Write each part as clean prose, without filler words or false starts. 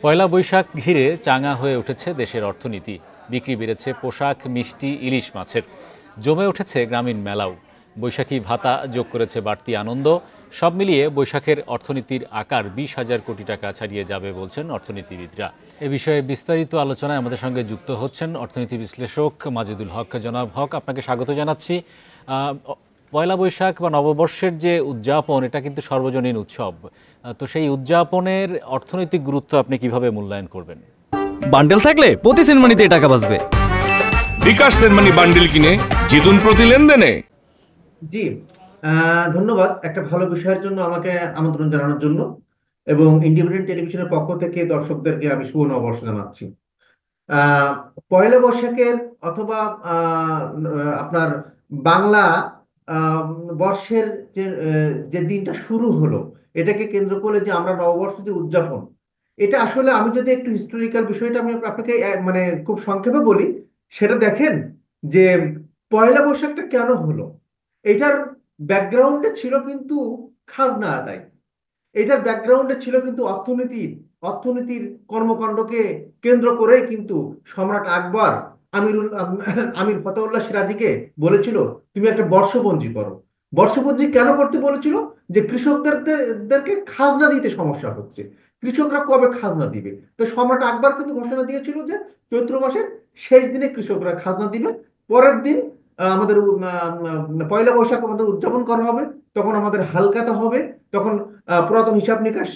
পয়লা বৈশাখ ঘিরে চাঙা হয়ে উঠেছে দেশের অর্থনীতি। বিক্রি বেড়েছে পোশাক, মিষ্টি, ইলিশ মাছের। জমে উঠেছে গ্রামীণ মেলাও। বৈশাখী ভাতা যোগ করেছে বাড়তি আনন্দ। সব মিলিয়ে বৈশাখের অর্থনীতির আকার 20,000 কোটি টাকা ছাড়িয়ে যাবে বলছেন অর্থনীতিবিদরা। এ বিষয়ে বিস্তারিত আলোচনায় আমাদের সঙ্গে যুক্ত হচ্ছেন অর্থনীতি বিশ্লেষক মাজেদুল হক। জনাব হক, আপনাকে স্বাগত জানাচ্ছি। পয়লা বৈশাখ বা নববর্ষের যে উদযাপন, এটা কিন্তু সর্বজনীন উৎসব। তো সেই উদযাপনের অর্থনৈতিক গুরুত্ব আপনি কিভাবে মূল্যায়ন করবেন? বান্ডেল থাকলে প্রতি সেনমানিতে টাকা বাঁচবে। বিকাশ সেনমানি বান্ডেল কিনে জিতুন প্রতি লেনদেনে। জি, ধন্যবাদ একটা ভালো বিষয়ের জন্য আমাকে আমন্ত্রণ জানানোর জন্য, এবং ইন্ডিপেন্ডেন্ট টেলিভিশনের পক্ষ থেকে দর্শকদেরকে আমি শুভ নববর্ষ জানাচ্ছি। পয়লা বৈশাখের অথবা আপনার বাংলা বর্ষের যে দিনটা শুরু হলো, এটাকে কেন্দ্র করে যে আমরা নববর্ষ যে উদযাপন, এটা আসলে আমি যদি একটু হিস্টোরিক্যাল বিষয়টা আমি আপনাকে মানে খুব সংক্ষেপে বলি, সেটা দেখেন যে পয়লা বৈশাখটা কেন হলো। এটার ব্যাকগ্রাউন্ডে ছিল কিন্তু খাজনা আদায়। এটার ব্যাকগ্রাউন্ডে ছিল কিন্তু অর্থনীতির কর্মকাণ্ডকে কেন্দ্র করে কিন্তু সম্রাট আকবর আমির ফতেউল্লাহ সিরাজীকে বলেছিল, তুমি একটা বর্ষপঞ্জি করো। বর্ষপঞ্জি কেন করতে বলেছিল? যে কৃষকদেরকে খাজনা দিতে সমস্যা হচ্ছে, কৃষকরা কবে খাজনা দিবে। তো সম্রাট আকবর কিন্তু ঘোষণা দিয়েছিল যে চৈত্র মাসের শেষ দিনে কৃষকরা খাজনা দিবে, পরের দিন আমাদের পয়লা বৈশাখ আমাদের উদযাপন করা হবে। তখন আমাদের হালকাতা হবে, তখন পুরাতন হিসাব নিকাশ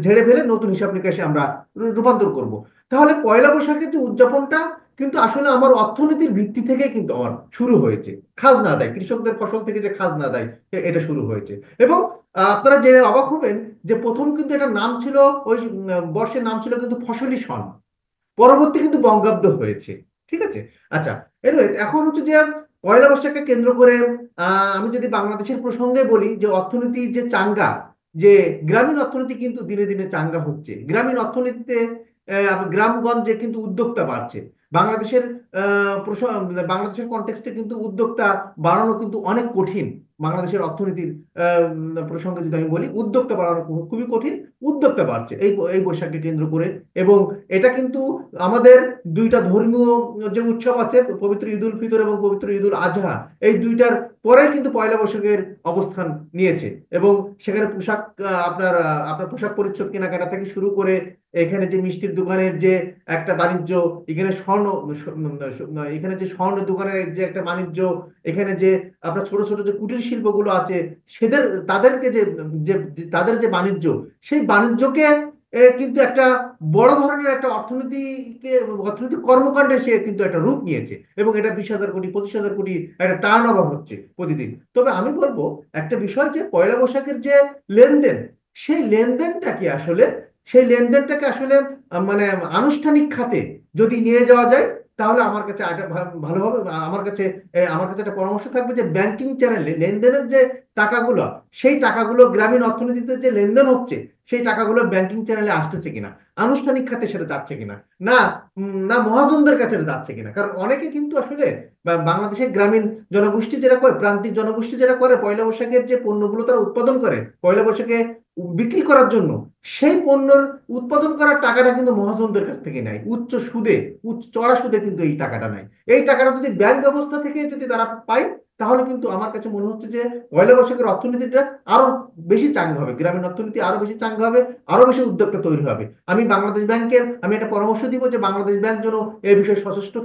ঝেড়ে ফেলে নতুন হিসাব নিকাশে আমরা রূপান্তর করব। তাহলে পয়লা বৈশাখের যে উদযাপনটা কিন্তু আসলে আমার অর্থনীতির ভিত্তি থেকে কিন্তু আমার শুরু হয়েছে। খাজনা আদায়, কৃষকদের ফসল থেকে যে খাজনা আদায়, এটা শুরু হয়েছে। এবং আপনারা জেনে অবাক হবেন যে প্রথম কিন্তু এটা নাম ছিল, ওই বর্ষের নাম ছিল কিন্তু ফসলি সন। পরবর্তী কিন্তু বঙ্গাব্দ হয়েছে। ঠিক আছে, আচ্ছা। এখন হচ্ছে যে পয়লা বৈশাখকে কেন্দ্র করে আমি যদি বাংলাদেশের প্রসঙ্গে বলি, যে অর্থনীতি যে চাঙ্গা, যে গ্রামীণ অর্থনীতি কিন্তু দিনে দিনে চাঙ্গা হচ্ছে। গ্রামীণ অর্থনীতিতে গ্রামগঞ্জে কিন্তু উদ্যোক্তা বাড়ছে। বাংলাদেশের বাংলাদেশের কনটেক্সটে কিন্তু উদ্যোক্তা বাড়ানো কিন্তু অনেক কঠিন। বাংলাদেশের অর্থনীতির প্রসঙ্গে যদি আমি বলি, উদ্যোক্তা বাড়ানো খুবই কঠিন। উদ্যোক্তা বাড়ছে এই বৈশাখকে কেন্দ্র করে। এবং এটা কিন্তু আমাদের দুইটা ধর্মীয় যে উৎসব আছে, পবিত্র ঈদ উল ফিতর এবং পবিত্র ঈদ উল আজহা, এই দুইটার পরে কিন্তু পয়লা বৈশাখের অবস্থান নিয়েছে। এবং সেখানে পোশাক, আপনার আপনার পোশাক পরিচ্ছদ কেনাকাটা থেকে শুরু করে এখানে যে মিষ্টির দোকানের যে একটা বাণিজ্য, এখানে যে স্বর্ণ দোকানের যে একটা বাণিজ্য, এখানে যে আপনার ছোট ছোট যে কুটির শিল্পগুলো আছে, তাদেরকে তাদের যে বাণিজ্য, সেই বাণিজ্যকে কিন্তু একটা বড় ধরনের একটা অর্থনৈতিক কর্মকাণ্ডে সে কিন্তু একটা রূপ নিয়েছে। এবং এটা 20,000 কোটি 25,000 কোটি একটা টার্ন ওভার হচ্ছে প্রতিদিন। তবে আমি বলবো একটা বিষয়, যে পয়লা বৈশাখের যে লেনদেন, সেই লেনদেনটাকে আসলে মানে আনুষ্ঠানিক খাতে যদি নিয়ে যাওয়া যায়, তাহলে আমার কাছে ভালো হবে। আমার কাছে একটা পরামর্শ থাকবে যে ব্যাংকিং চ্যানেলে লেনদেনের যে টাকাগুলো, সেই টাকাগুলো গ্রামীণ অর্থনীতিতে যে লেনদেন হচ্ছে, সেই টাকাগুলো ব্যাংকিং চ্যানেলে আসতেছে কিনা, আনুষ্ঠানিক খাতে সেটা যাচ্ছে কিনা, না না মহাজনদের কাছে যাচ্ছে কিনা। কারণ অনেকে কিন্তু আসলে বাংলাদেশের গ্রামীণ জনগোষ্ঠী যেটা করে, প্রান্তিক জনগোষ্ঠী যেটা করে, পয়লা বৈশাখের যে পণ্যগুলো তারা উৎপাদন করে পয়লা বৈশাখে বিক্রি করার জন্য, সেই পণ্যের উৎপাদন করার টাকাটা কিন্তু মহাজনদের কাছ থেকে নেয় চড়া সুদে কিন্তু এই টাকাটা নেয়। এই টাকাটা যদি ব্যাংক ব্যবস্থা থেকে যদি তারা পায়, তাহলে কিন্তু আমার কাছে মনে হচ্ছে যে পয়লা বৈশাখের অর্থনীতিটা আরো বেশি চাঙ্গা হবে, গ্রামীণ অর্থনীতি আরো বেশি চাঙ্গা হবে, আরো বেশি উদ্যোক্তা তৈরি হবে। আমি একটা পরামর্শ দিব যে বাংলাদেশ ব্যাংক যেন এই বিষয়ে সচেতন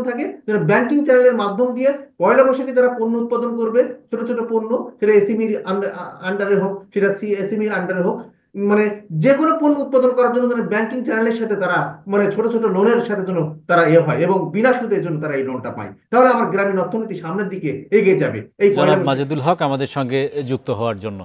থাকে, যেন ব্যাংকিং চ্যানেলের মাধ্যম দিয়ে পয়লা বৈশাখে যারা পণ্য উৎপাদন করবে, ছোট ছোট পণ্য, সেটা এসএমইর আন্ডারে হোক, সেটা এসএমইর আন্ডারে হোক, মানে যে কোনো পণ্য উৎপাদন করার জন্য ব্যাংকিং চ্যানেলের সাথে তারা মানে ছোট ছোট লোনের সাথে যেন তারা হয়, এবং বিনা সুদের জন্য তারা এই লোনটা পায়। তাহলে আমার গ্রামীণ অর্থনীতি সামনের দিকে এগিয়ে যাবে। এই জনাব মাজেদুল হক আমাদের সঙ্গে যুক্ত হওয়ার জন্য